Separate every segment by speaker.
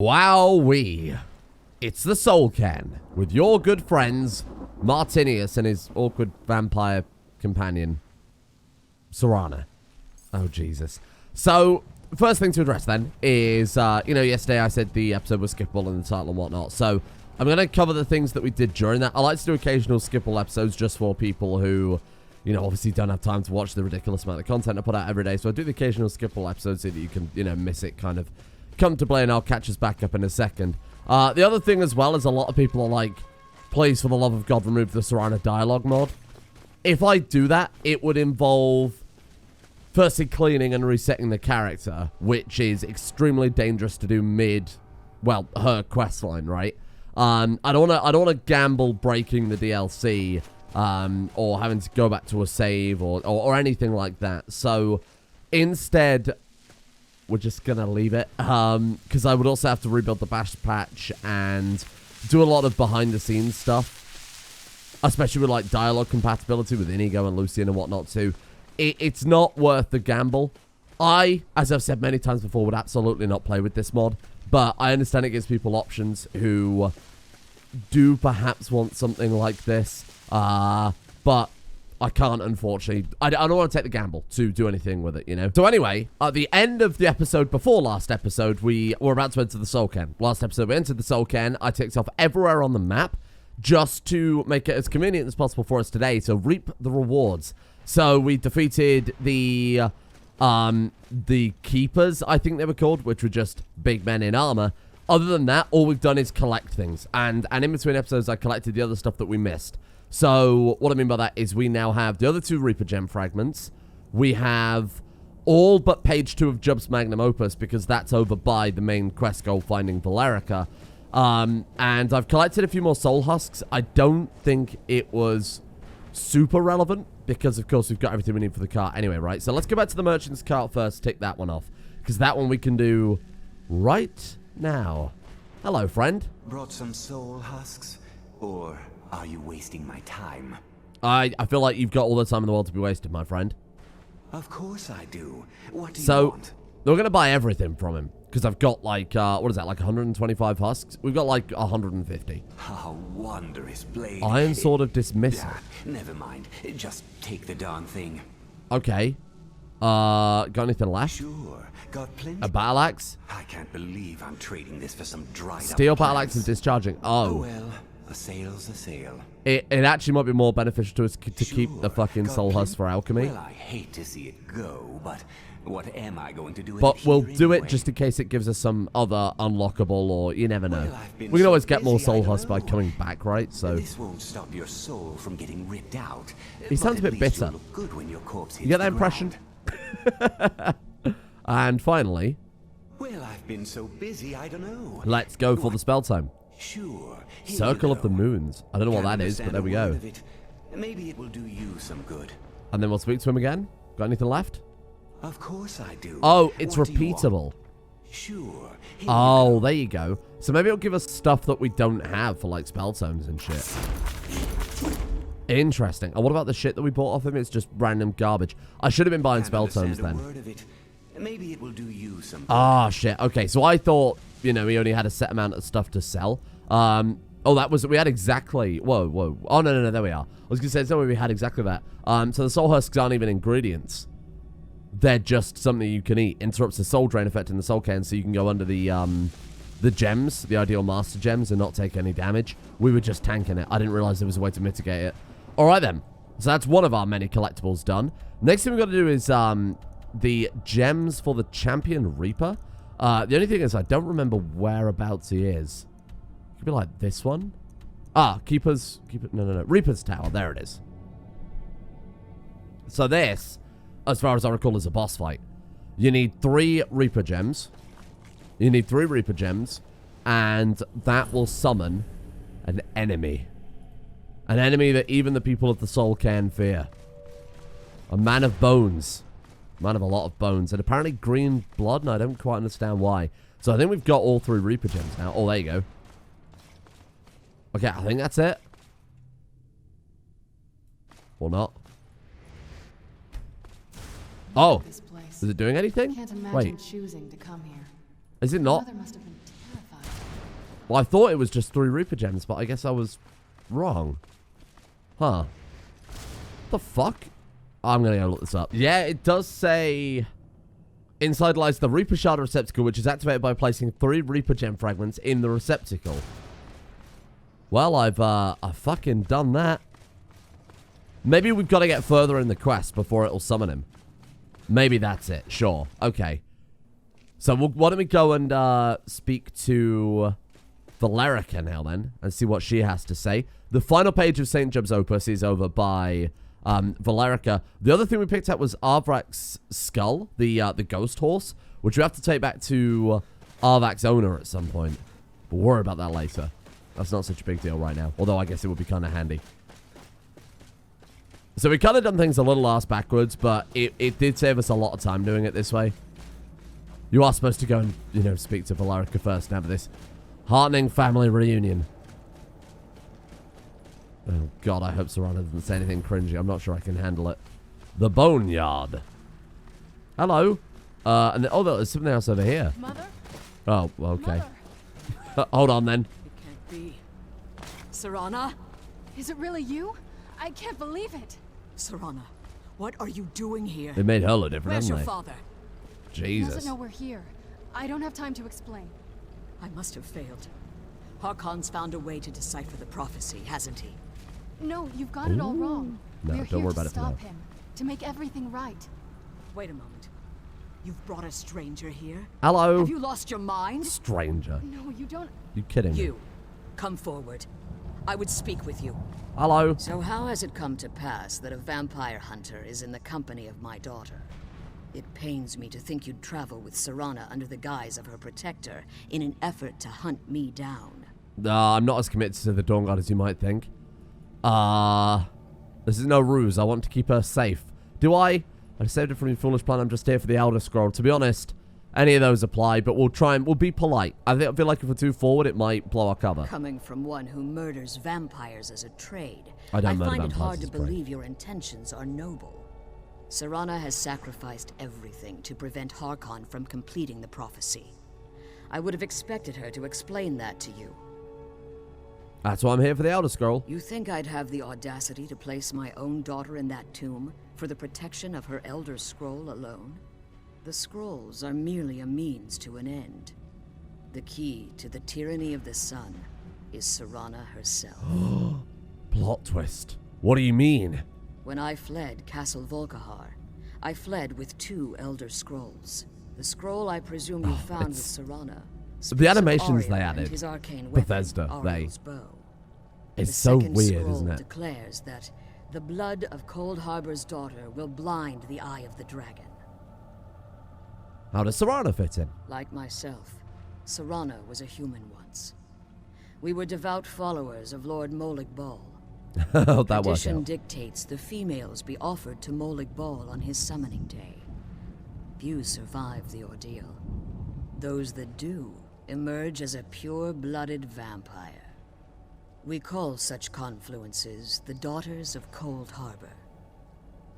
Speaker 1: Wowee. It's the Soul Can with your good friends, Martinius and his awkward vampire companion, Serana. Oh, Jesus. So, first thing to address then is, yesterday I said the episode was skippable in the title and whatnot. So, I'm going to cover the things that we did during that. I like to do occasional skippable episodes just for people who, obviously don't have time to watch the ridiculous amount of content I put out every day. So, I do the occasional skippable episodes so that you can, miss it kind of comfortably, and I'll catch us back up in a second. The other thing as well is a lot of people are like, please, for the love of God, remove the Serana dialogue mod. If I do that, it would involve firstly cleaning and resetting the character, which is extremely dangerous to do mid, her questline, right? I don't want to gamble breaking the DLC, or having to go back to a save or anything like that. So instead, we're just going to leave it, because I would also have to rebuild the bash patch and do a lot of behind-the-scenes stuff, especially with, like, dialogue compatibility with Inigo and Lucian and whatnot, too. It's not worth the gamble. I, as I've said many times before, would absolutely not play with this mod, but I understand it gives people options who do perhaps want something like this, but I can't, unfortunately. I don't want to take the gamble to do anything with it, So anyway, at the end of the episode before last episode, we were about to enter the Soul Can. Last episode, we entered the Soul Can. I ticked off everywhere on the map just to make it as convenient as possible for us today to reap the rewards. So we defeated the Keepers, I think they were called, which were just big men in armor. Other than that, all we've done is collect things. And in between episodes, I collected the other stuff that we missed. So, what I mean by that is we now have the other 2 Reaper Gem fragments. We have all but page 2 of Jub's Magnum Opus, because that's over by the main quest goal, finding Valerica. And I've collected a few more Soul Husks. I don't think it was super relevant, because, of course, we've got everything we need for the cart anyway, right? So, let's go back to the Merchant's Cart first, tick that one off, because that one we can do right now. Hello, friend.
Speaker 2: Brought some Soul Husks, or are you wasting my time?
Speaker 1: I feel like you've got all the time in the world to be wasted, my friend.
Speaker 2: Of course I do. What do you want?
Speaker 1: We're going to buy everything from him, because I've got, like, what is that, like 125 husks? We've got, like, 150.
Speaker 2: How wondrous blade.
Speaker 1: Iron Sword of Dismissal.
Speaker 2: Never mind. Just take the darn thing.
Speaker 1: Okay. Got anything left?
Speaker 2: Sure. Got plenty.
Speaker 1: A battle axe?
Speaker 2: I can't believe I'm trading this for some dried
Speaker 1: Steel
Speaker 2: up
Speaker 1: battle axe is discharging.
Speaker 2: Oh, well. A sale's a sale.
Speaker 1: It actually might be more beneficial to us to keep the fucking Soul Husk for alchemy.
Speaker 2: Well, I hate to see it go, but what am I going to do with
Speaker 1: But
Speaker 2: it
Speaker 1: we'll
Speaker 2: here
Speaker 1: do
Speaker 2: anyway?
Speaker 1: it just in case it gives us some other unlockable, or you never know.
Speaker 2: Well, I've been
Speaker 1: We can always
Speaker 2: so
Speaker 1: get more
Speaker 2: busy,
Speaker 1: Soul
Speaker 2: I don't
Speaker 1: Husks by
Speaker 2: know.
Speaker 1: coming back, right? So
Speaker 2: This won't stop your soul from getting ripped out.
Speaker 1: He sounds a bit bitter.
Speaker 2: You'll look good when your corpse hits
Speaker 1: you get that
Speaker 2: the
Speaker 1: impression?
Speaker 2: ground.
Speaker 1: And finally,
Speaker 2: Well, I've been so busy, I don't know.
Speaker 1: let's go for the spell time.
Speaker 2: Sure. Here
Speaker 1: Circle
Speaker 2: you
Speaker 1: of the
Speaker 2: go.
Speaker 1: Moons. I don't know what
Speaker 2: Can't
Speaker 1: that is, but
Speaker 2: understand
Speaker 1: there we
Speaker 2: a word
Speaker 1: go.
Speaker 2: of it. Maybe it will do you some good.
Speaker 1: And then we'll speak to him again. Got anything left?
Speaker 2: Of course I do.
Speaker 1: Oh, it's
Speaker 2: What do you want?
Speaker 1: repeatable.
Speaker 2: Sure. Here you
Speaker 1: Oh, there you go. So maybe it'll give us stuff that we don't have for, like, spell tomes and shit. Interesting. And what about the shit that we bought off him? It's just random garbage. I should have been buying
Speaker 2: Can't
Speaker 1: spell tomes
Speaker 2: understand a
Speaker 1: then.
Speaker 2: word of it. Maybe it will do you some good.
Speaker 1: Ah, shit. Okay, so I thought, he only had a set amount of stuff to sell. Oh, that was, we had exactly, whoa. Oh, no, there we are. I was going to say, so we had exactly that. So the Soul Husks aren't even ingredients. They're just something you can eat. Interrupts the soul drain effect in the Soul Can, so you can go under the gems, the ideal master gems, and not take any damage. We were just tanking it. I didn't realize there was a way to mitigate it. All right, then. So that's one of our many collectibles done. Next thing we've got to do is the gems for the Champion Reaper. The only thing is I don't remember whereabouts he is. Could be like this one. No, Reaper's Tower. There it is. So this, as far as I recall, is a boss fight. You need 3 Reaper Gems. And that will summon an enemy. An enemy that even the people of the Soul can fear. A man of bones. Man of a lot of bones. And apparently green blood, and I don't quite understand why. So I think we've got all 3 Reaper Gems now. Oh, there you go. Okay, I think that's it. Or not. Oh, is it doing anything?
Speaker 3: Can't imagine
Speaker 1: Wait,
Speaker 3: choosing to come here.
Speaker 1: is it not?
Speaker 3: Mother must have been terrified.
Speaker 1: Well, I thought it was just 3 Reaper gems, but I guess I was wrong. Huh. The fuck? I'm gonna go look this up. Yeah, it does say... Inside lies the Reaper Shard receptacle, which is activated by placing 3 Reaper gem fragments in the receptacle. Well, I've fucking done that. Maybe we've got to get further in the quest before it'll summon him. Maybe that's it. Sure. Okay. So why don't we go and speak to Valerica now then, and see what she has to say. The final page of St. Job's Opus is over by... Valerica. The other thing we picked up was Arvrak's skull, the ghost horse, which we have to take back to Arvrak's owner at some point. But we'll worry about that later. That's not such a big deal right now. Although I guess it would be kind of handy. So we kind of done things a little ass backwards, but it did save us a lot of time doing it this way. You are supposed to go and, you know, speak to Valerica first and have this heartening family reunion. Oh, God, I hope Serana doesn't say anything cringy. I'm not sure I can handle it. The Boneyard. Hello. And then, oh, there's something else over here.
Speaker 3: Mother?
Speaker 1: Oh, okay. Hold on, then.
Speaker 3: It can't be. Serana? Is it really you? I can't believe it. Serana, what are you doing here?
Speaker 1: They made her look different,
Speaker 3: Where's
Speaker 1: haven't
Speaker 3: your
Speaker 1: they?
Speaker 3: father?
Speaker 1: Jesus.
Speaker 4: He doesn't know we're here. I don't have time to explain.
Speaker 3: I must have failed. Harkon's found a way to decipher the prophecy, hasn't he?
Speaker 4: No, you've got it all wrong.
Speaker 1: No,
Speaker 4: we're
Speaker 1: don't
Speaker 4: here
Speaker 1: worry
Speaker 4: to
Speaker 1: about it for now.
Speaker 4: stop him, to make everything right.
Speaker 3: Wait a moment. You've brought a stranger here?
Speaker 1: Hello.
Speaker 3: Have you lost your mind?
Speaker 1: Stranger.
Speaker 4: No, you don't.
Speaker 1: You kidding me?
Speaker 3: You, come forward. I would speak with you.
Speaker 1: Hello.
Speaker 5: So how has it come to pass that a vampire hunter is in the company of my daughter? It pains me to think you'd travel with Serana under the guise of her protector in an effort to hunt me down.
Speaker 1: I'm not as committed to the Dawn Guard as you might think. This is no ruse. I want to keep her safe. Do I? I saved it from your foolish plan. I'm just here for the Elder Scroll. To be honest, any of those apply, but we'll be polite. I feel like if we're too forward, it might blow our cover.
Speaker 5: Coming from one who murders vampires as a trade,
Speaker 1: I don't murder
Speaker 5: find it
Speaker 1: vampires
Speaker 5: hard to
Speaker 1: as a trade.
Speaker 5: believe your intentions are noble. Serana has sacrificed everything to prevent Harkon from completing the prophecy. I would have expected her to explain that to you.
Speaker 1: That's why I'm here for the Elder Scroll.
Speaker 5: You think I'd have the audacity to place my own daughter in that tomb for the protection of her Elder Scroll alone? The scrolls are merely a means to an end. The key to the tyranny of the sun is Serana herself.
Speaker 1: Plot twist. What do you mean?
Speaker 5: When I fled Castle Volkihar, I fled with 2 Elder Scrolls. The scroll I presume you found with Serana.
Speaker 1: The animations
Speaker 5: Ariel
Speaker 1: they
Speaker 5: and
Speaker 1: added.
Speaker 5: his arcane weapon,
Speaker 1: Bethesda,
Speaker 5: Ariel's bow.
Speaker 1: It's
Speaker 5: The
Speaker 1: so
Speaker 5: second
Speaker 1: weird,
Speaker 5: scroll
Speaker 1: isn't it?
Speaker 5: Declares that the blood of Cold Harbor's daughter will blind the eye of the dragon.
Speaker 1: How does Serana fit in?
Speaker 5: Like myself, Serana was a human once. We were devout followers of Lord Molig Bal.
Speaker 1: How'd that work
Speaker 5: Tradition
Speaker 1: out?
Speaker 5: dictates the females be offered to Molig Bal on his summoning day. Few survive the ordeal. Those that do emerge as a pure-blooded vampire. We call such confluences the Daughters of Cold Harbor.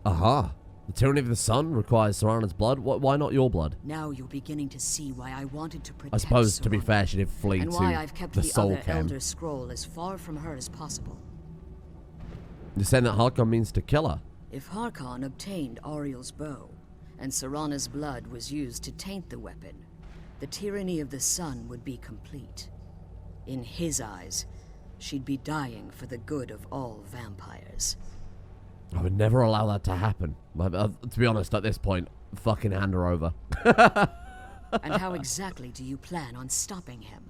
Speaker 1: Aha. The tyranny of the sun requires Serana's blood. Why not your blood?
Speaker 5: Now you're beginning to see why I wanted to protect
Speaker 1: I suppose, to be
Speaker 5: Serana,
Speaker 1: fair, she did flee
Speaker 5: and
Speaker 1: to
Speaker 5: why I've kept
Speaker 1: the
Speaker 5: the
Speaker 1: Soul
Speaker 5: other
Speaker 1: Cam.
Speaker 5: Elder Scroll as far from her as possible.
Speaker 1: You're saying that Harkon means to kill her?
Speaker 5: If Harkon obtained Ariel's bow, and Serana's blood was used to taint the weapon, the tyranny of the sun would be complete. In his eyes, she'd be dying for the good of all vampires.
Speaker 1: I would never allow that to happen. To be honest, at this point, fucking hand her over.
Speaker 5: And how exactly do you plan on stopping him?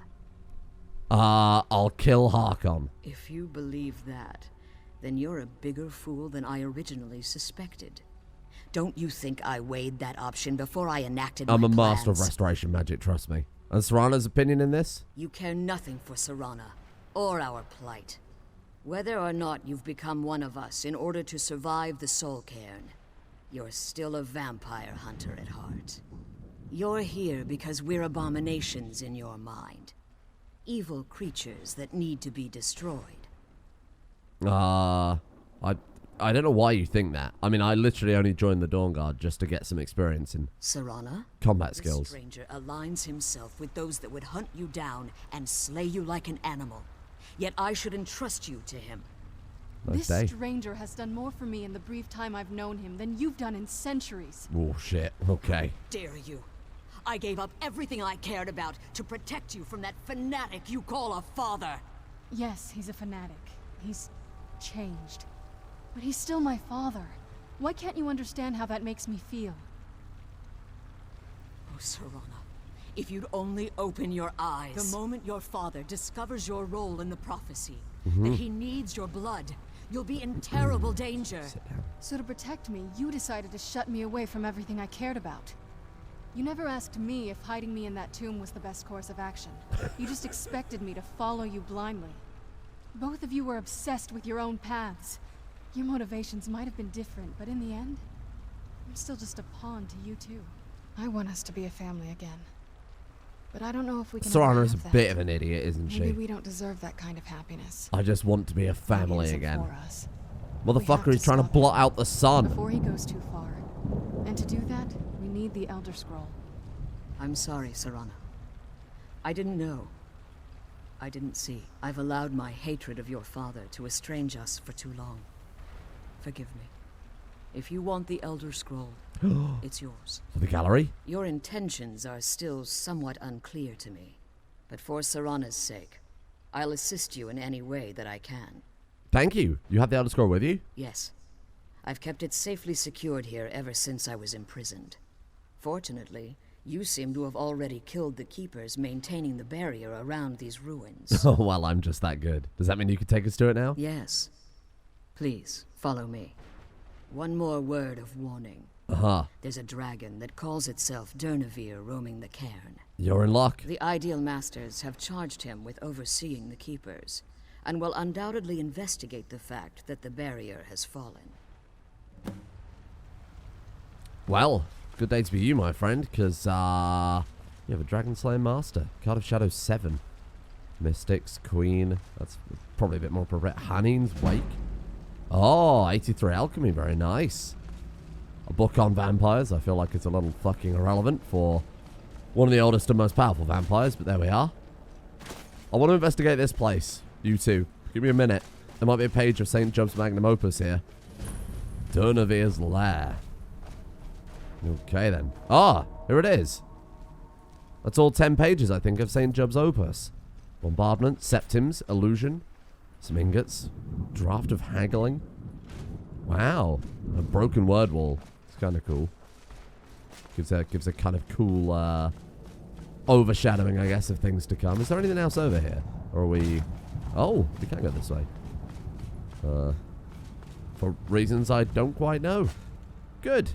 Speaker 1: I'll kill Harkon.
Speaker 5: If you believe that, then you're a bigger fool than I originally suspected. Don't you think I weighed that option before I enacted my
Speaker 1: I'm a
Speaker 5: plans?
Speaker 1: master of restoration magic, trust me. And Serana's opinion in this?
Speaker 5: You care nothing for Serana, or our plight. Whether or not you've become one of us in order to survive the Soul Cairn, you're still a vampire hunter at heart. You're here because we're abominations in your mind. Evil creatures that need to be destroyed.
Speaker 1: I I don't know why you think that. I mean, I literally only joined the Dawn Guard just to get some experience in
Speaker 5: Serana?
Speaker 1: combat
Speaker 5: The
Speaker 1: skills.
Speaker 5: stranger aligns himself with those that would hunt you down and slay you like an animal. Yet I should entrust you to him.
Speaker 1: Nice
Speaker 4: This
Speaker 1: day.
Speaker 4: stranger has done more for me in the brief time I've known him than you've done in centuries.
Speaker 1: Oh, shit. Okay.
Speaker 5: Dare you? I gave up everything I cared about to protect you from that fanatic you call a father.
Speaker 4: Yes, he's a fanatic. He's changed. But he's still my father. Why can't you understand how that makes me feel?
Speaker 5: Oh, Serana, if you'd only open your eyes. The moment your father discovers your role in the prophecy, that he needs your blood, you'll be in terrible danger.
Speaker 4: So to protect me, you decided to shut me away from everything I cared about. You never asked me if hiding me in that tomb was the best course of action. You just expected me to follow you blindly. Both of you were obsessed with your own paths. Your motivations might have been different, but in the end, I'm still just a pawn to you two. I want us to be a family again. But I don't know if we can
Speaker 1: Serana
Speaker 4: ever
Speaker 1: is a
Speaker 4: have that.
Speaker 1: bit of an idiot, isn't
Speaker 4: Maybe
Speaker 1: she?
Speaker 4: we don't deserve that kind of happiness.
Speaker 1: I just want to be a
Speaker 4: Maybe it
Speaker 1: family
Speaker 4: isn't
Speaker 1: again.
Speaker 4: for us.
Speaker 1: Motherfucker, he's trying to
Speaker 4: stop
Speaker 1: blot
Speaker 4: him
Speaker 1: out the sun.
Speaker 4: before he goes too far. And to do that, we need the Elder Scroll.
Speaker 5: I'm sorry, Serana. I didn't know. I didn't see. I've allowed my hatred of your father to estrange us for too long. Forgive me. If you want the Elder Scroll, it's yours.
Speaker 1: For the gallery?
Speaker 5: Your intentions are still somewhat unclear to me. But for Serana's sake, I'll assist you in any way that I can.
Speaker 1: Thank you. You have the Elder Scroll with you?
Speaker 5: Yes. I've kept it safely secured here ever since I was imprisoned. Fortunately, you seem to have already killed the keepers maintaining the barrier around these ruins.
Speaker 1: Oh, well, I'm just that good. Does that mean you could take us to it now?
Speaker 5: Yes. Please, follow me. One more word of warning.
Speaker 1: Uh-huh.
Speaker 5: There's a dragon that calls itself Durnavir roaming the cairn.
Speaker 1: You're in luck.
Speaker 5: The Ideal Masters have charged him with overseeing the keepers, and will undoubtedly investigate the fact that the barrier has fallen.
Speaker 1: Well, good day to be you, my friend, because, you have a Dragon Slayer Master. Card of Shadow 7. Mystics, Queen. That's probably a bit more appropriate. Hanin's Wake. Oh, 83 Alchemy. Very nice. A book on vampires. I feel like it's a little fucking irrelevant for one of the oldest and most powerful vampires, but there we are. I want to investigate this place. You two. Give me a minute. There might be a page of St. Job's Magnum Opus here. Durnavir's Lair. Okay, then. Ah, here it is. That's all 10 pages, I think, of St. Job's Opus. Bombardment, Septims, Illusion, some ingots, Draft of Haggling. Wow. A broken word wall. It's kind of cool. Gives a kind of cool overshadowing, I guess, of things to come. Is there anything else over here? Or are we... Oh, we can't go this way. For reasons I don't quite know. Good.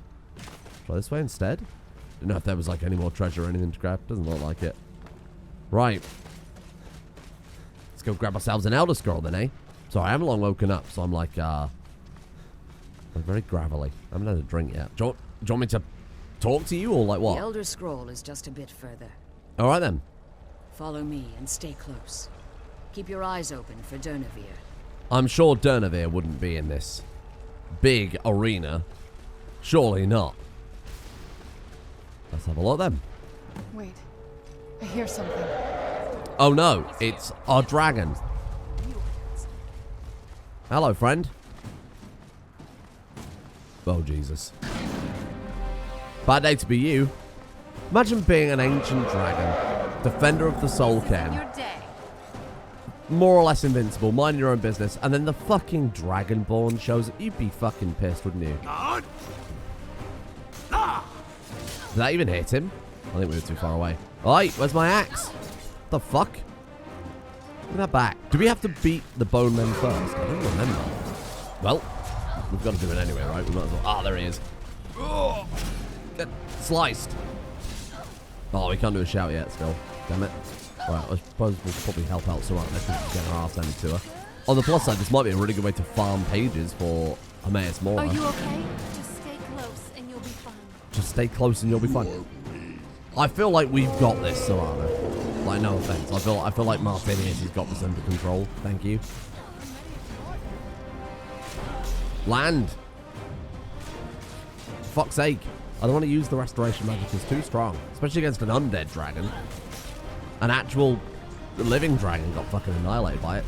Speaker 1: Try this way instead. Didn't know if there was like any more treasure or anything to grab. Doesn't look like it. Right. Let's go grab ourselves an Elder Scroll then, eh? Sorry, I haven't long woken up, so I'm like very gravelly. I haven't had a drink yet. Do you want me to talk to you or like what?
Speaker 5: The Elder Scroll is just a bit further.
Speaker 1: Alright then.
Speaker 5: Follow me and stay close. Keep your eyes open for Durnavir.
Speaker 1: I'm sure Durnavir wouldn't be in this big arena. Surely not. Let's have a look then.
Speaker 4: Wait. I hear something.
Speaker 1: Oh no, it's our dragon. Hello, friend. Oh, Jesus. Bad day to be you. Imagine being an ancient dragon, defender of the soul cairn, more or less invincible, mind your own business, and then the fucking Dragonborn shows up. You'd be fucking pissed, wouldn't you? Did that even hit him? I think we were too far away. Oi, where's my axe? The fuck? Give me that back. Do we have to beat the bone men first? I don't remember. Well, we've got to do it anyway, right? We might as well. Ah, there he is. Oh, get sliced. Oh, we can't do a shout yet still. Damn it. Right, I suppose we'll probably help out Serana to get our ass handed to her. On the plus side, this might be a really good way to farm pages for Hermaeus Mora.
Speaker 6: Are you okay? Just stay close and you'll be fine.
Speaker 1: Just stay close and you'll be fine. I feel like we've got this, Serana. Like, no offense. I feel like Martinius has got this under control. Thank you. Land. Fuck's sake. I don't want to use the restoration magic. It's too strong. Especially against an undead dragon. An actual living dragon got fucking annihilated by it.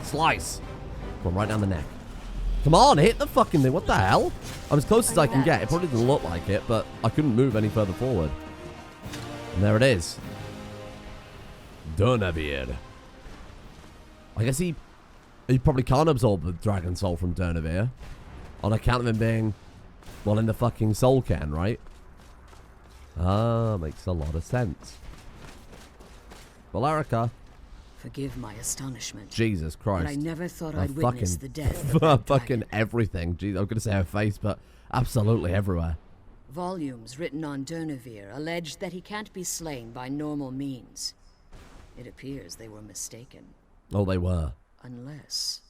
Speaker 1: Slice. Come on, right down the neck. Come on, hit the fucking thing. What the hell? I'm as close as I can get. It probably doesn't look like it, but I couldn't move any further forward. And there it is. Durnavir. I guess he probably can't absorb the dragon soul from Durnavir. On account of him being, well, in the fucking soul can, right? Ah, makes a lot of sense. Valerica.
Speaker 5: Forgive my astonishment.
Speaker 1: Jesus Christ.
Speaker 5: But I never thought I'd witness the death of that
Speaker 1: fucking
Speaker 5: dragon.
Speaker 1: everything. Jeez, I was going to say her face, but absolutely everywhere.
Speaker 5: Volumes written on Durnavir allege that he can't be slain by normal means. It appears they were mistaken.
Speaker 1: Oh, they were.
Speaker 5: Unless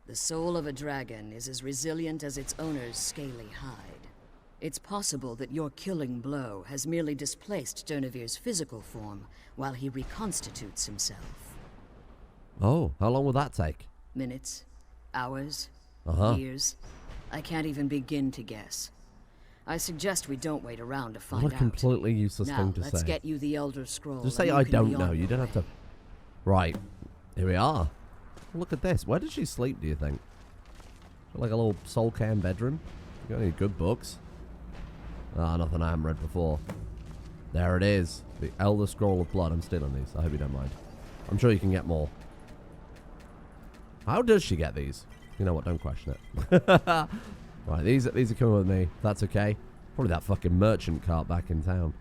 Speaker 5: the soul of a dragon is as resilient as its owner's scaly hide. It's possible that your killing blow has merely displaced Durnavir's physical form while he reconstitutes himself.
Speaker 1: Oh, how long will that take?
Speaker 5: Minutes, hours,
Speaker 1: Uh-huh.
Speaker 5: years. I can't even begin to guess. I suggest we don't wait around to find
Speaker 1: What a
Speaker 5: out.
Speaker 1: completely useless
Speaker 5: Now,
Speaker 1: thing to
Speaker 5: let's
Speaker 1: say.
Speaker 5: get you the Elder Scroll.
Speaker 1: Just say
Speaker 5: and
Speaker 1: I
Speaker 5: you can be
Speaker 1: don't know.
Speaker 5: on
Speaker 1: You
Speaker 5: your
Speaker 1: don't have to...
Speaker 5: way.
Speaker 1: Right. Here we are. Look at this. Where did she sleep, do you think? Like a little soul can bedroom? You got any good books? Ah, nothing I haven't read before. There it is. The Elder Scroll of Blood. I'm stealing these. I hope you don't mind. I'm sure you can get more. How does she get these? You know what? Don't question it. Right, these are coming with me. That's okay. Probably that fucking merchant cart back in town.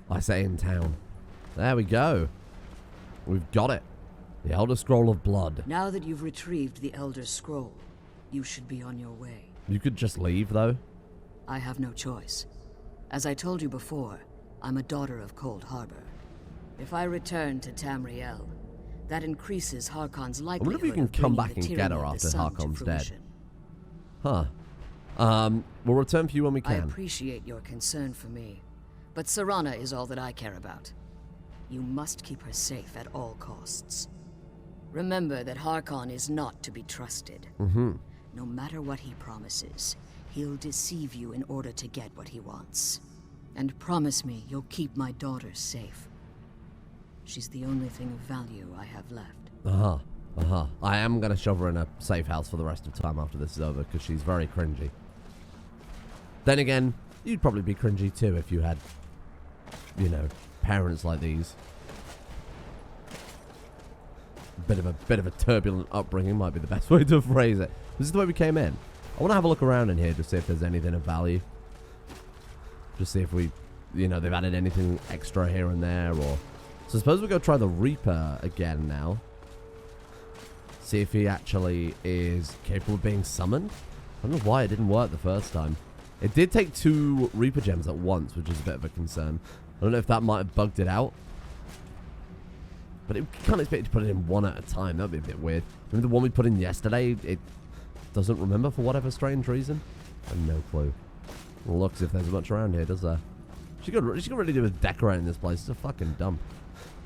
Speaker 1: I say in town. There we go. We've got it. The Elder Scroll of Blood.
Speaker 5: Now that you've retrieved the Elder Scroll, you should be on your way.
Speaker 1: You could just leave, though.
Speaker 5: I have no choice. As I told you before, I'm a daughter of Cold Harbor. If I return to Tamriel, that increases Harkon's
Speaker 1: I
Speaker 5: likelihood
Speaker 1: wonder if you can
Speaker 5: of
Speaker 1: come
Speaker 5: bringing
Speaker 1: back
Speaker 5: the
Speaker 1: and get
Speaker 5: tyranny
Speaker 1: her
Speaker 5: of the
Speaker 1: after
Speaker 5: sun to
Speaker 1: Harkon's dead.
Speaker 5: fruition.
Speaker 1: Huh. We'll return for you when we
Speaker 5: I
Speaker 1: can.
Speaker 5: appreciate your concern for me, but Serana is all that I care about. You must keep her safe at all costs. Remember that Harkon is not to be trusted.
Speaker 1: Mm-hmm.
Speaker 5: No matter what he promises, he'll deceive you in order to get what he wants. And promise me you'll keep my daughter safe. She's the only thing of value I have left.
Speaker 1: Uh-huh. Uh-huh. I am going to shove her in a safe house for the rest of time after this is over, because she's very cringy. Then again, you'd probably be cringy too if you had, you know, parents like these. Bit of a turbulent upbringing might be the best way to phrase it. This is the way we came in. I want to have a look around in here to see if there's anything of value. Just see if we, you know, they've added anything extra here and there, or... So suppose we go try the Reaper again now. See if he actually is capable of being summoned. I don't know why it didn't work the first time. It did take 2 Reaper gems at once, which is a bit of a concern. I don't know if that might have bugged it out. But it can't expect you to put it in 1 at a time. That would be a bit weird. Remember the one we put in yesterday? It doesn't remember for whatever strange reason. I have no clue. Well, look as if there's much around here, does there? She could really do with decorating this place. It's a fucking dump.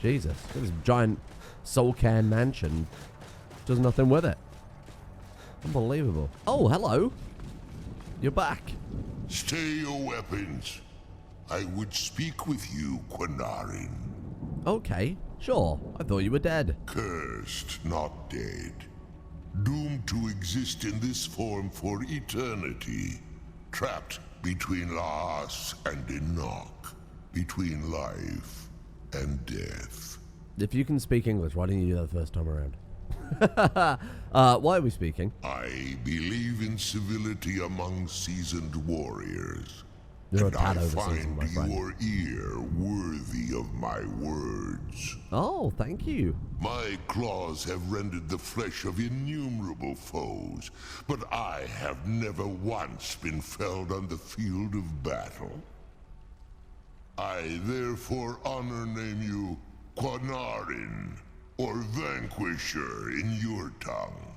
Speaker 1: Jesus. Got this giant soul can mansion. Does nothing with it. Unbelievable. Oh, hello. You're back.
Speaker 7: Stay your weapons. I would speak with you, Quinarin.
Speaker 1: Okay, sure. I thought you were dead.
Speaker 7: Cursed, not dead. Doomed to exist in this form for eternity. Trapped between Laas and Enoch. Between life and death.
Speaker 1: If you can speak English, why didn't you do that the first time around? Why are we speaking?
Speaker 7: I believe in civility among seasoned warriors.
Speaker 1: You're
Speaker 7: and
Speaker 1: a tad
Speaker 7: I
Speaker 1: overseasoned,
Speaker 7: find
Speaker 1: my friend.
Speaker 7: your ear worthy of my words.
Speaker 1: Oh, thank you.
Speaker 7: My claws have rendered the flesh of innumerable foes, but I have never once been felled on the field of battle. I therefore honor name you Quinarin, or Vanquisher in your tongue.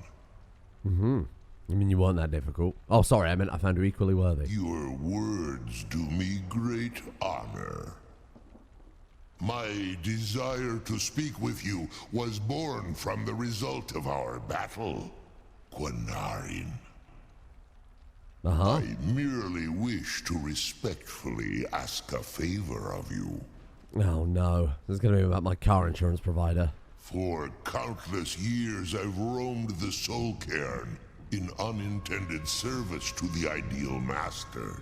Speaker 1: Mm-hmm. I mean, you weren't that difficult. Oh, sorry, I meant I found you equally worthy.
Speaker 7: Your words do me great honor. My desire to speak with you was born from the result of our battle, Quinarin. I merely wish to respectfully ask a favor of you.
Speaker 1: Oh no, this is going to be about my car insurance provider.
Speaker 7: For countless years I've roamed the Soul Cairn in unintended service to the Ideal Masters.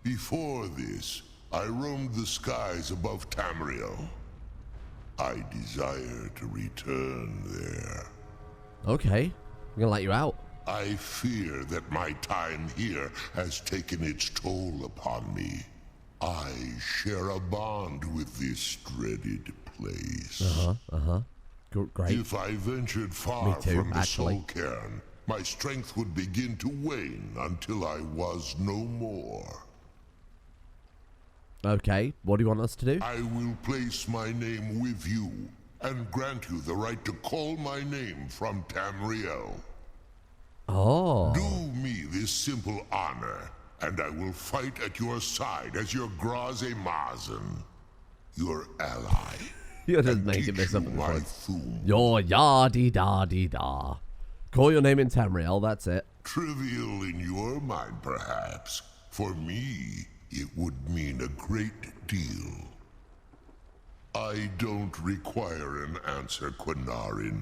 Speaker 7: Before this, I roamed the skies above Tamriel. I desire to return there.
Speaker 1: Okay, I'm going to let you out.
Speaker 7: I fear that my time here has taken its toll upon me. I share a bond with this dreaded place.
Speaker 1: Great.
Speaker 7: If I ventured far
Speaker 1: Me too,
Speaker 7: from the
Speaker 1: actually.
Speaker 7: Soul Cairn, my strength would begin to wane until I was no more.
Speaker 1: Okay, what do you want us to do?
Speaker 7: I will place my name with you and grant you the right to call my name from Tamriel.
Speaker 1: Oh.
Speaker 7: Do me this simple honor, and I will fight at your side as your Graze Mazen, your ally.
Speaker 1: You're just
Speaker 7: and
Speaker 1: making
Speaker 7: teach
Speaker 1: this up
Speaker 7: you
Speaker 1: in
Speaker 7: my
Speaker 1: front.
Speaker 7: thum.
Speaker 1: Your yah-dee-da-dee-da. Call your name in Tamriel, that's it.
Speaker 7: Trivial in your mind, perhaps. For me, it would mean a great deal. I don't require an answer, Quinarin.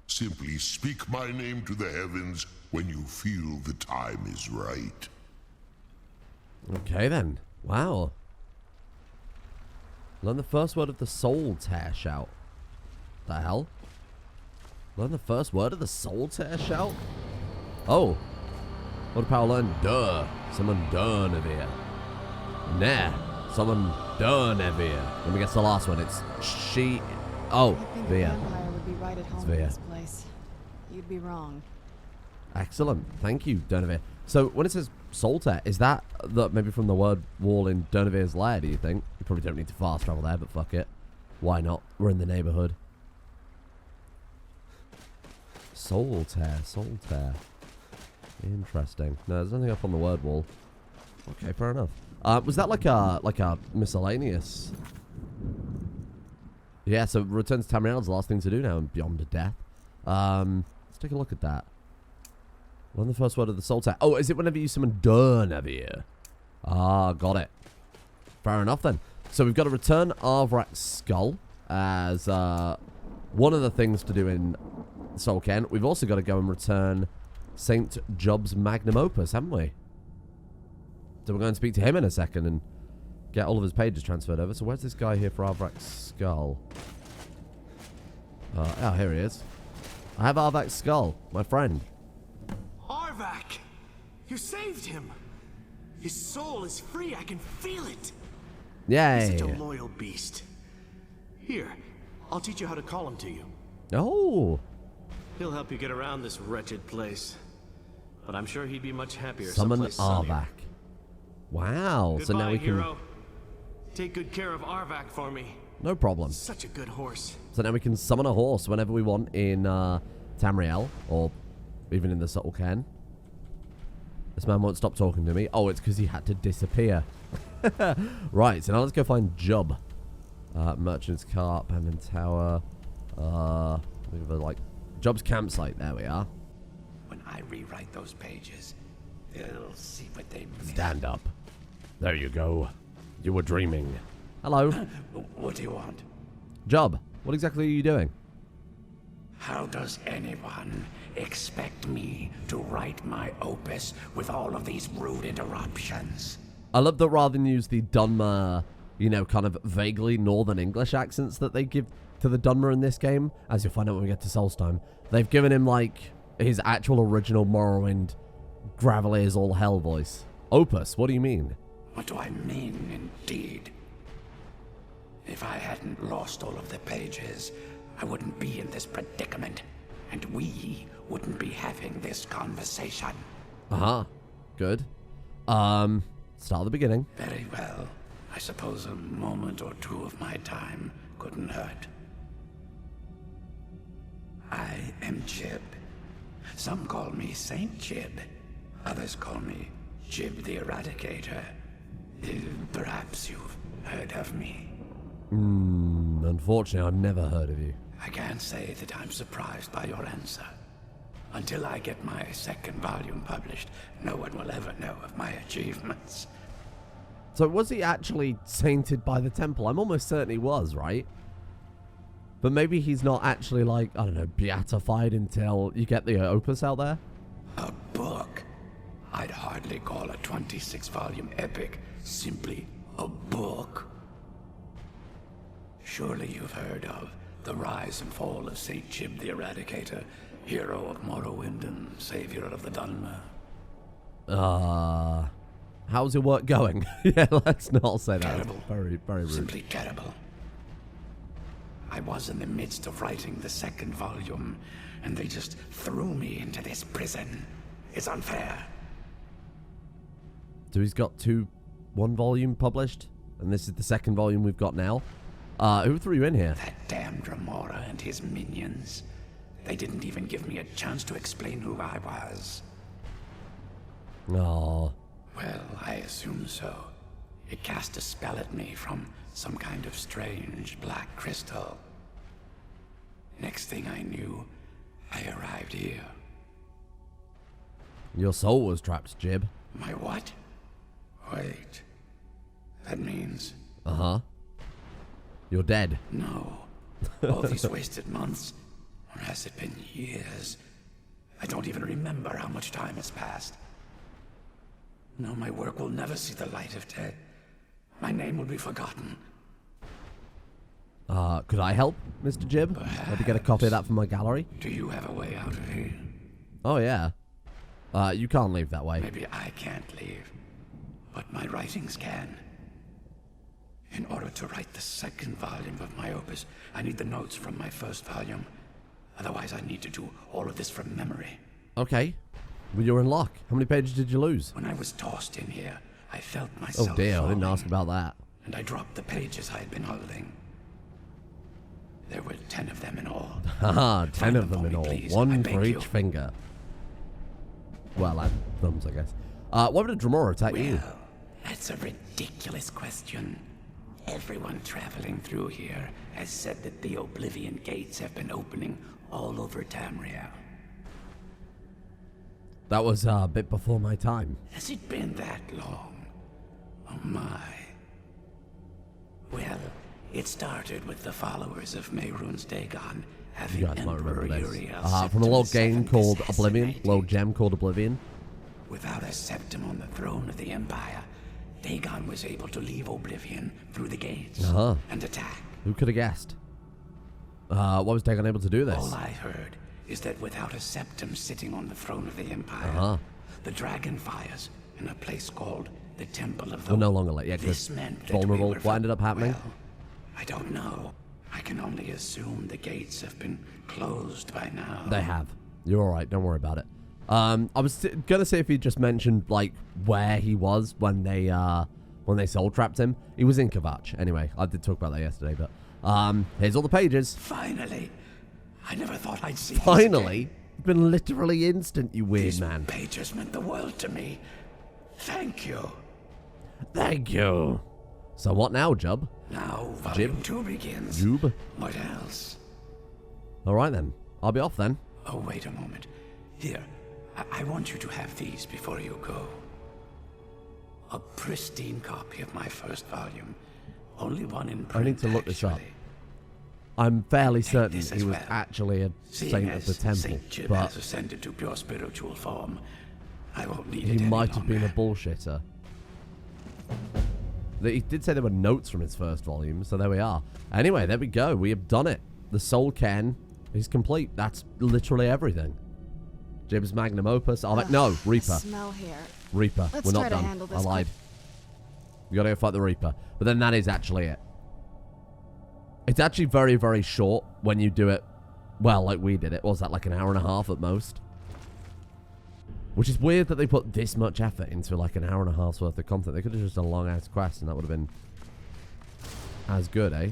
Speaker 7: Simply speak my name to the heavens when you feel the time is right.
Speaker 1: Okay then. Wow. Learn the first word of the soul tear shout. The hell? Learn the first word of the soul tear shout? Oh. What did Power learn? Duh. Someone done of here. Nah. Someone done of here. Let me guess the last one. It's she. Oh,
Speaker 4: I think
Speaker 1: Via.
Speaker 4: the vampire would be right at home in
Speaker 1: Via.
Speaker 4: this place. You'd be wrong.
Speaker 1: Excellent. Thank you, Durnavir. So when it says Solter, is that maybe from the word wall in Durnavir's lair, do you think? You probably don't need to fast travel there, but fuck it. Why not? We're in the neighborhood. Solter. Interesting. No, there's nothing up on the word wall. Okay, fair enough. Was that like a miscellaneous? Yeah, so return to Tamriel is the last thing to do now beyond death. Let's take a look at that. Learn the first word of the soul tag. Oh, is it whenever you summon Durnavir? Ah, got it. Fair enough then. So we've got to return Arvrak's skull as one of the things to do in Soul Cairn. We've also got to go and return St. Job's magnum opus, haven't we? So we're going to speak to him in a second and get all of his pages transferred over. So where's this guy here for Arvrak's skull? Oh, here he is. I have Arvrak's skull, my friend.
Speaker 8: Arvak! You saved him! His soul is free, I can feel it!
Speaker 1: Yay!
Speaker 8: He's such a loyal beast. Here, I'll teach you how to call him to you.
Speaker 1: Oh!
Speaker 8: He'll help you get around this wretched place. But I'm sure he'd be much happier
Speaker 1: Summon
Speaker 8: someplace sunnier.
Speaker 1: Arvak. Wow, so now we can...
Speaker 8: hero. Take good care of Arvak for me.
Speaker 1: No problem.
Speaker 8: Such a good horse.
Speaker 1: So now we can summon a horse whenever we want in Tamriel, or even in the Soul Cairn. This man won't stop talking to me. Oh, it's because he had to disappear. Right, so now let's go find Job. Merchant's Cart, Abandoned Tower. Like Job's campsite. There we are.
Speaker 2: When I rewrite those pages, they'll see what they mean.
Speaker 1: Stand up. There you go. You were dreaming. Hello.
Speaker 2: What do you want?
Speaker 1: Job, what exactly are you doing?
Speaker 2: How does anyone expect me to write my opus with all of these rude interruptions?
Speaker 1: I love that rather than use the Dunmer, you know, kind of vaguely northern English accents that they give to the Dunmer in this game, as you'll find out when we get to Solstheim, they've given him, like, his actual original Morrowind, gravelly as all hell voice. Opus, what do you mean?
Speaker 2: What do I mean, indeed? If I hadn't lost all of the pages, I wouldn't be in this predicament, and we wouldn't be having this conversation.
Speaker 1: Good. Start at the beginning.
Speaker 2: Very well. I suppose a moment or two of my time couldn't hurt. I am Jib. Some call me Saint Jib. Others call me Jib the Eradicator. Perhaps you've heard of me.
Speaker 1: Unfortunately, I've never heard of you.
Speaker 2: I can't say that I'm surprised by your answer. Until I get my second volume published, no one will ever know of my achievements.
Speaker 1: So was he actually sainted by the temple? I'm almost certain he was, right? But maybe he's not actually, like, I don't know, beatified until you get the opus out there?
Speaker 2: A book? I'd hardly call a 26-volume epic simply a book. Surely you've heard of the rise and fall of St. Jib the Eradicator, hero of Morrowind and savior of the Dunmer.
Speaker 1: How's your work going? Yeah, let's not say that.
Speaker 2: Terrible.
Speaker 1: Very, very rude.
Speaker 2: Simply terrible. I was in the midst of writing the second volume, and they just threw me into this prison. It's unfair.
Speaker 1: So he's got one volume published, and this is the second volume we've got now. Who threw you in here?
Speaker 2: That damned Remora and his minions. They didn't even give me a chance to explain who I was.
Speaker 1: Oh.
Speaker 2: Well, I assume so. It cast a spell at me from some kind of strange black crystal. Next thing I knew, I arrived here.
Speaker 1: Your soul was trapped, Jib.
Speaker 2: My what? Wait. That means...
Speaker 1: Uh-huh. You're dead.
Speaker 2: No. All these wasted months, or has it been years? I don't even remember how much time has passed. No, my work will never see the light of day. My name will be forgotten.
Speaker 1: Could I help, Mr. Jib? Maybe get a copy of that from my gallery?
Speaker 2: Do you have a way out of here?
Speaker 1: Oh, yeah. You can't leave that way.
Speaker 2: Maybe I can't leave, but my writings can. In order to write the second volume of my opus, I need the notes from my first volume. Otherwise, I need to do all of this from memory.
Speaker 1: Okay. Well, you're in luck. How many pages did you lose?
Speaker 2: When I was tossed in here, I felt myself
Speaker 1: Oh, dear. I didn't
Speaker 2: falling,
Speaker 1: ask about that.
Speaker 2: and I dropped the pages I had been holding. There were 10 of them in all.
Speaker 1: Haha, 10
Speaker 2: Find
Speaker 1: of
Speaker 2: them
Speaker 1: them
Speaker 2: for
Speaker 1: in
Speaker 2: me,
Speaker 1: all.
Speaker 2: please. I
Speaker 1: One
Speaker 2: beg
Speaker 1: for
Speaker 2: you.
Speaker 1: each finger. Well, and thumbs, I guess. Why would a Dremora attack you?
Speaker 2: Well, that's a ridiculous question. Everyone traveling through here has said that the Oblivion Gates have been opening all over Tamriel.
Speaker 1: That was a bit before my time.
Speaker 2: Has it been that long? Oh my. Well, it started with the followers of Mehrunes Dagon having
Speaker 1: You guys might
Speaker 2: Emperor
Speaker 1: remember this.
Speaker 2: Uriel
Speaker 1: From a little
Speaker 2: Septimus
Speaker 1: game
Speaker 2: VII
Speaker 1: called Oblivion.
Speaker 2: assassinated.
Speaker 1: Little gem called Oblivion.
Speaker 2: Without a septim on the throne of the Empire, Dagon was able to leave Oblivion through the gates and attack.
Speaker 1: Who could have guessed? Why was Dagon able to do this?
Speaker 2: All I heard is that without a septum sitting on the throne of the Empire, the dragon fires in a place called the Temple of the...
Speaker 1: We're no longer late. Yeah,
Speaker 2: This
Speaker 1: because
Speaker 2: meant that
Speaker 1: vulnerable.
Speaker 2: we were
Speaker 1: What ended up happening?
Speaker 2: Well, I don't know. I can only assume the gates have been closed by now.
Speaker 1: They have. You're all right. Don't worry about it. I was gonna say if he just mentioned like where he was when they soul trapped him. He was in Kavach. Anyway, I did talk about that yesterday, but here's all the pages.
Speaker 2: Finally! I never thought I'd see this
Speaker 1: Finally,
Speaker 2: day.
Speaker 1: it's been literally instant. You weird
Speaker 2: These
Speaker 1: man.
Speaker 2: pages meant the world to me. Thank you.
Speaker 1: Thank you. So what now, Jub?
Speaker 2: Now, volume 2 begins.
Speaker 1: Jub.
Speaker 2: What else?
Speaker 1: All right then. I'll be off then.
Speaker 2: Oh, wait a moment. Here, I want you to have these before you go. A pristine copy of my first volume. Only one in print,
Speaker 1: I need to look this up.
Speaker 2: actually.
Speaker 1: I'm fairly certain
Speaker 2: this
Speaker 1: he
Speaker 2: as
Speaker 1: was
Speaker 2: well.
Speaker 1: actually a
Speaker 2: Seeing
Speaker 1: saint of
Speaker 2: as
Speaker 1: the temple,
Speaker 2: Saint Jib
Speaker 1: but
Speaker 2: has ascended to pure spiritual form, I won't need
Speaker 1: he
Speaker 2: it any
Speaker 1: might have been a
Speaker 2: longer.
Speaker 1: bullshitter. He did say there were notes from his first volume, so there we are. Anyway, there we go. We have done it. The Soul Cairn is complete. That's literally everything. Jib's magnum opus. No, Reaper.
Speaker 4: The smell here.
Speaker 1: Reaper.
Speaker 4: Let's
Speaker 1: We're not
Speaker 4: try to
Speaker 1: done.
Speaker 4: handle
Speaker 1: I
Speaker 4: this
Speaker 1: lied. We gotta go fight the Reaper. But then that is actually it. It's actually very, very short when you do it, well, like we did it. What was that, like an hour and a half at most? Which is weird that they put this much effort into like an hour and a half's worth of content. They could have just done a long-ass quest and that would have been as good, eh?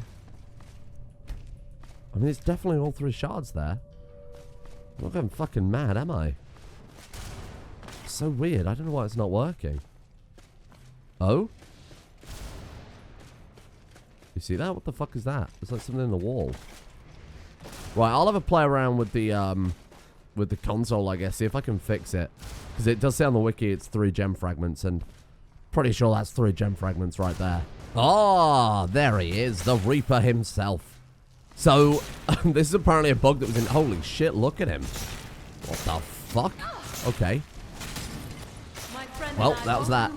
Speaker 1: I mean, it's definitely all 3 shards there. I'm not going fucking mad, am I? So weird. I don't know why it's not working. Oh? You see that? What the fuck is that? It's like something in the wall. Right, I'll have a play around with the with the console, I guess. See if I can fix it. Because it does say on the wiki it's 3 gem fragments, and pretty sure that's 3 gem fragments right there. Oh, there he is, the Reaper himself. So, this is apparently a bug that was in... Holy shit, look at him. What the fuck? Okay. Well, that was that.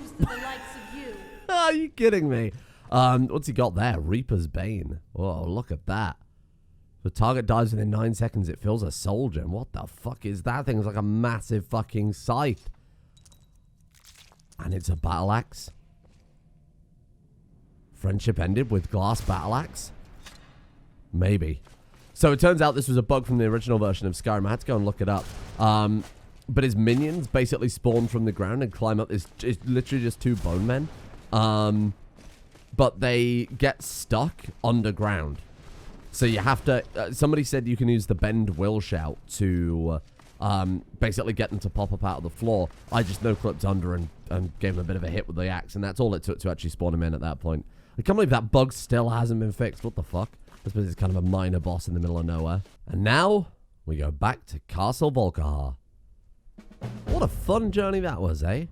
Speaker 1: Are you kidding me? What's he got there? Reaper's Bane. Oh, look at that. The target dies within 9 seconds. It fills a soul gem. What the fuck is that thing? It's like a massive fucking scythe. And it's a battle axe. Friendship ended with glass battle axe? Maybe. So it turns out this was a bug from the original version of Skyrim. I had to go and look it up. But his minions basically spawn from the ground and climb up. It's literally just 2 bone men. But they get stuck underground. So you have to... somebody said you can use the bend will shout to basically get them to pop up out of the floor. I just no-clipped under and gave him a bit of a hit with the axe. And that's all it took to actually spawn him in at that point. I can't believe that bug still hasn't been fixed. What the fuck? I suppose it's kind of a minor boss in the middle of nowhere. And now, we go back to Castle Volkihar. What a fun journey that was, eh? It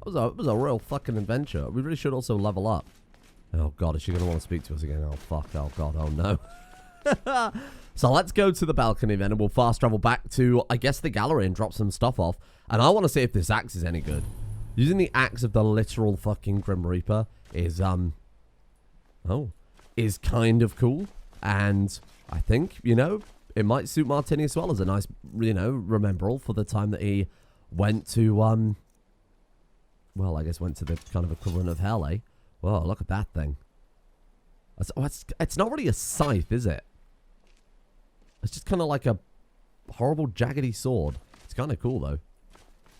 Speaker 1: was a real fucking adventure. We really should also level up. Oh god, is she going to want to speak to us again? Oh fuck, oh god, oh no. So let's go to the balcony then, and we'll fast travel back to, I guess, the gallery and drop some stuff off. And I want to see if this axe is any good. Using the axe of the literal fucking Grim Reaper is, is kind of cool. And I think, you know, it might suit Martinius well as a nice, you know, remembrall for the time that he went to, well, I guess went to the kind of equivalent of hell, eh? Whoa, look at that thing. It's not really a scythe, is it? It's just kind of like a horrible jaggedy sword. It's kind of cool, though.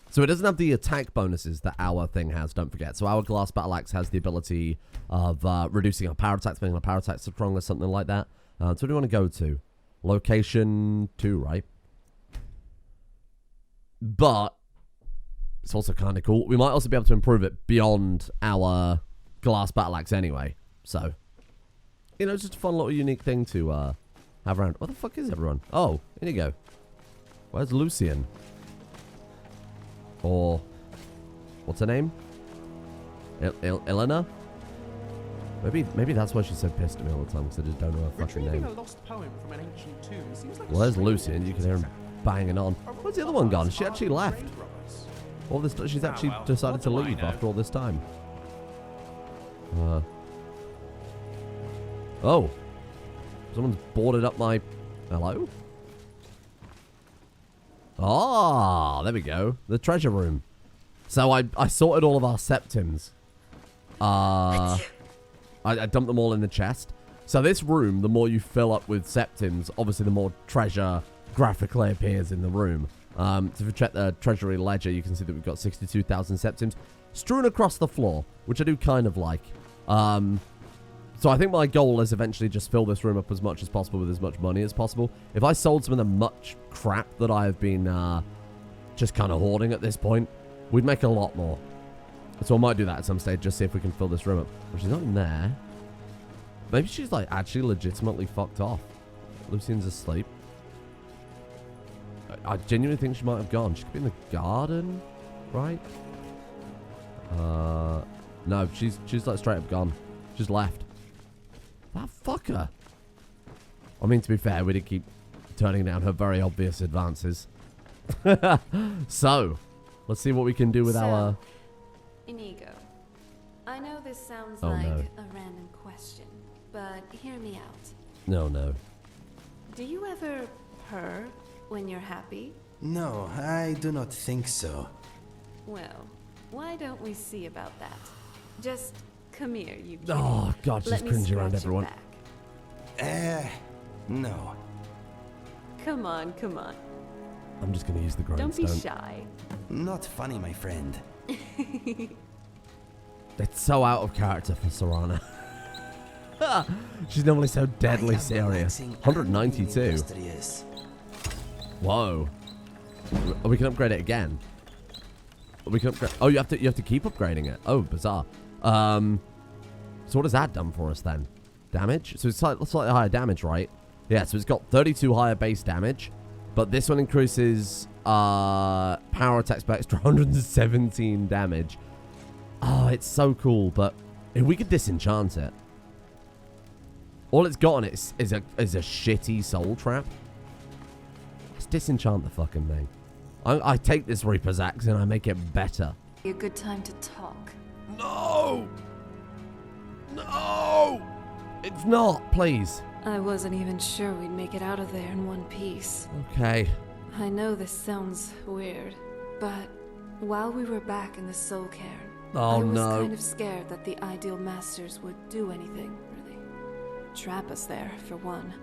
Speaker 1: So it doesn't have the attack bonuses that our thing has, don't forget. So our glass battle axe has the ability of reducing our power attacks, making our power attacks stronger, something like that. So what do we want to go to? Location 2, right? But it's also kind of cool. We might also be able to improve it beyond our glass battle axe anyway. So, you know, it's just a fun little unique thing to have around. What the fuck is everyone? Oh, here you go. Where's Lucian? Or, what's her name? Elena? Maybe that's why she's so pissed at me all the time, because I just don't know her fucking name.
Speaker 8: A lost poem from an ancient tomb seems like
Speaker 1: well, there's Lucian. You can hear him banging on. Where's the other one gone? She actually left. All this, she's actually decided to leave after all this time. Oh. Someone's boarded up my... Hello? Ah, there we go. The treasure room. So I sorted all of our septims. I dumped them all in the chest. So this room, the more you fill up with septims, obviously the more treasure graphically appears in the room. So if you check the treasury ledger, you can see that we've got 62,000 septims strewn across the floor, which I do kind of like. So I think my goal is eventually just fill this room up as much as possible with as much money as possible. If I sold some of the much crap that I've been just kind of hoarding at this point, we'd make a lot more. So I might do that at some stage, just see if we can fill this room up. But she's not in there. Maybe she's like actually legitimately fucked off. Lucian's asleep. I genuinely think she might have gone. She could be in the garden, right? No, she's like straight up gone. She's left. That fucker. I mean, to be fair, we did keep turning down her very obvious advances. So, let's see what we can do with our...
Speaker 6: Inigo, I know this sounds
Speaker 1: Oh,
Speaker 6: like
Speaker 1: no.
Speaker 6: a random question, but hear me out.
Speaker 1: No.
Speaker 6: Do you ever purr when you're happy?
Speaker 9: No, I do not think so.
Speaker 6: Well, why don't we see about that? Just come here, you kitty.
Speaker 1: Oh, God, she's
Speaker 6: Let me
Speaker 1: cringing around
Speaker 6: scratch your
Speaker 1: everyone.
Speaker 6: back.
Speaker 9: No.
Speaker 6: Come on, come on.
Speaker 1: I'm just going to use the grindstone.
Speaker 6: Don't be shy.
Speaker 9: Not funny, my friend.
Speaker 1: It's so out of character for Serana. She's normally so deadly serious. 192. Whoa. We can upgrade it again. We can upgrade. Oh, you have to keep upgrading it. Oh, bizarre. So what has that done for us then? Damage? So it's slightly higher damage, right? Yeah, so it's got 32 higher base damage. But this one increases power attack specs to 117 damage. Oh, it's so cool, but if we could disenchant it. All it's got on it is a shitty soul trap. Let's disenchant the fucking thing. I take this Reaper's Axe and I make it better.
Speaker 6: A good time to talk.
Speaker 1: No! No! It's not, please.
Speaker 6: I wasn't even sure we'd make it out of there in one piece.
Speaker 1: Okay.
Speaker 6: I know this sounds weird, but while we were back in the Soul Cairn, I was kind of scared that the Ideal Masters would do anything, really. Trap us there, for one.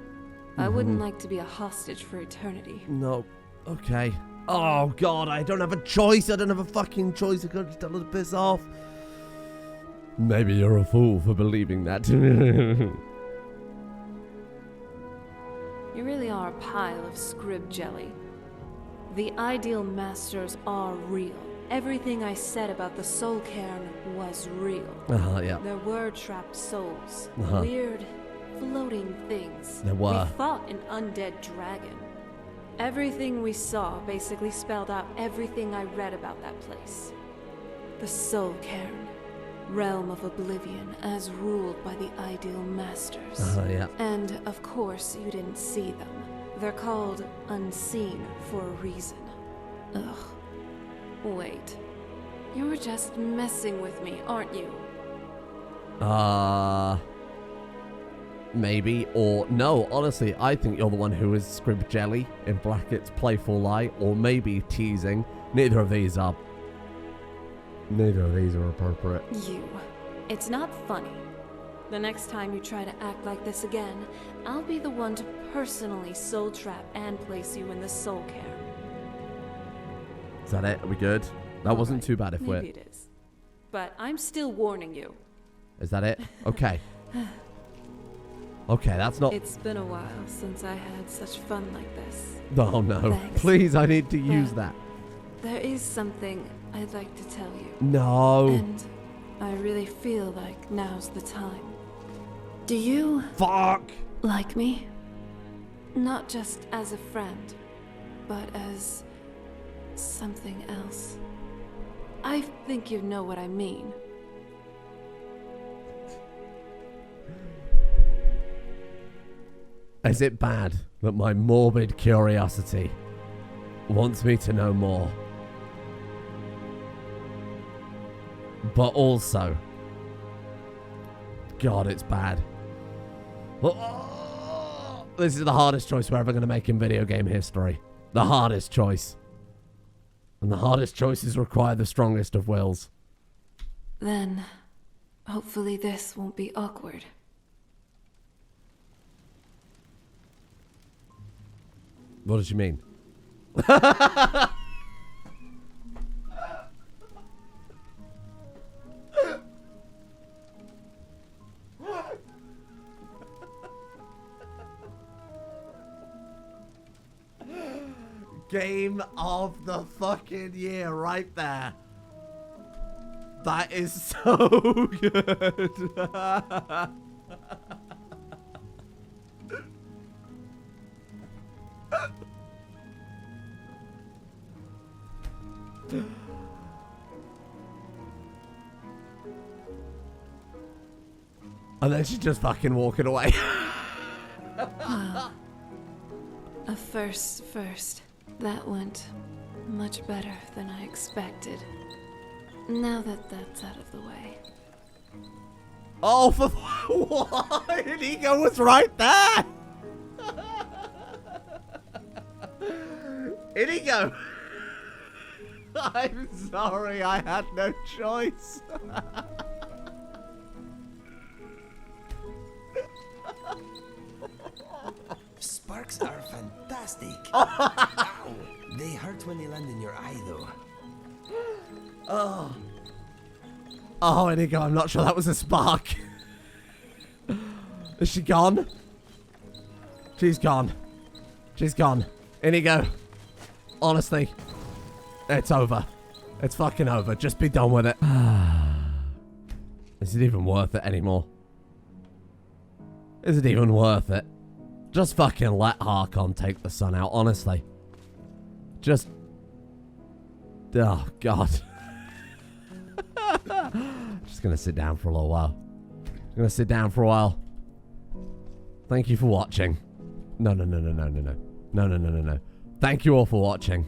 Speaker 6: I wouldn't like to be a hostage for eternity.
Speaker 1: No. Okay. Oh, God, I don't have a choice. I don't have a fucking choice. I can't just tell her to piss off. Maybe you're a fool for believing that.
Speaker 6: You really are a pile of scrib jelly. The Ideal Masters are real. Everything I said about the Soul Cairn was real.
Speaker 1: Yeah.
Speaker 6: There were trapped souls. Weird, floating things.
Speaker 1: There were.
Speaker 6: We fought an undead dragon. Everything we saw basically spelled out everything I read about that place. The Soul Cairn, realm of oblivion as ruled by the Ideal Masters.
Speaker 1: Yeah.
Speaker 6: And, of course, you didn't see them. They're called unseen for a reason. Ugh. Wait. You were just messing with me, aren't you?
Speaker 1: Maybe, or no, honestly, I think you're the one who is scrib jelly, in brackets, playful lie, or maybe teasing. Neither of these are appropriate.
Speaker 6: You. It's not funny. The next time you try to act like this again, I'll be the one to personally soul trap and place you in the Soul Cairn.
Speaker 1: Is that it? Are we good? That wasn't too bad if we're...
Speaker 6: Maybe it is. But I'm still warning you.
Speaker 1: Is that it? Okay. Okay, that's not...
Speaker 6: It's been a while since I had such fun like this.
Speaker 1: Oh, no.
Speaker 6: Thanks.
Speaker 1: Please, I need to use that.
Speaker 6: There is something I'd like to tell you.
Speaker 1: No.
Speaker 6: And I really feel like now's the time. Do you...
Speaker 1: Fuck!
Speaker 6: Like me? Not just as a friend, but as... something else. I think you know what I mean.
Speaker 1: Is it bad that my morbid curiosity wants me to know more? But also... God, it's bad. Oh, this is the hardest choice we're ever going to make in video game history. The hardest choice. And the hardest choices require the strongest of wills.
Speaker 6: Then, hopefully this won't be awkward.
Speaker 1: What does she mean? Game of the fucking year right there. That is so good. And then she's just fucking walking away.
Speaker 6: Well, a first. That went much better than I expected. Now that that's out of the way.
Speaker 1: Oh, for what? Inigo was right there. Inigo. I'm sorry, I had no choice.
Speaker 9: Sparks are fantastic. Ow! They hurt when they land in your eye, though.
Speaker 1: Oh, Inigo, I'm not sure that was a spark. Is she gone? She's gone. She's gone. Inigo, honestly, it's over. It's fucking over. Just be done with it. Is it even worth it anymore? Is it even worth it? Just fucking let Harkon take the sun out, honestly. Just... Oh, God. Just gonna sit down for a little while. Gonna sit down for a while. Thank you for watching. No. Thank you all for watching.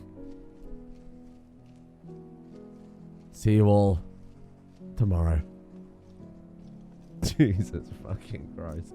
Speaker 1: See you all tomorrow. Jesus fucking Christ.